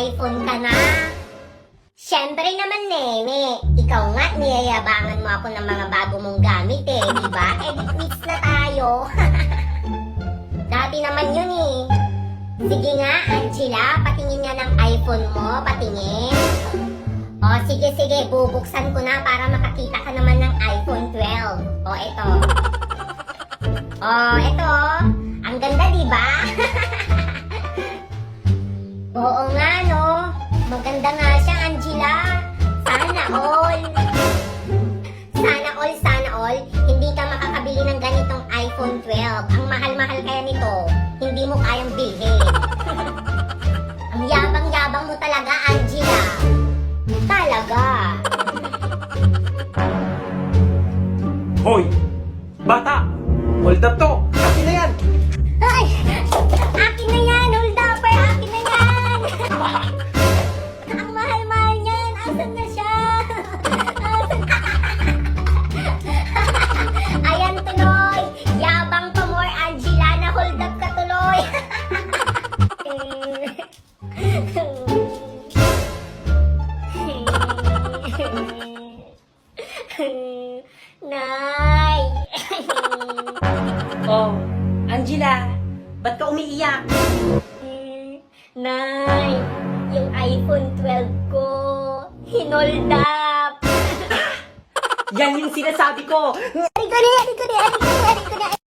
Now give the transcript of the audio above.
iPhone ka na. Siyempre naman, Nene. Ikaw nga, niyayabangan mo ako ng mga bago mong gamit diba? Edit mix na tayo. Dati naman yun Sige nga, Angela, patingin nga ng iPhone mo, patingin. O, sige, bubuksan ko na para makakita ka naman ng iPhone 12. O, ito. O, ito. Ang ganda, diba? Oo nga, no? Maganda nga siya, Angela. Sana all. Sana all, hindi ka makakabili ng ganitong iPhone 12. Ang mahal-mahal kaya nito, hindi mo kayang bilhin. Ang yabang-yabang mo talaga, Angela. Talaga. Hoy! Bata! Hold up to! Akin na yan! Ay! Akin na yan! Hold up! Akin na yan! Ang mahal-mahal niyan! Asan na siya? Ayan tuloy! Yabang pa more, Angela, na hold up ka tuloy! Nay! Oh, Angela, ba't ka umiiyak? Nay, yung iPhone 12 ko, hinold up! Yan yung sinasabi ko! Ari ko na!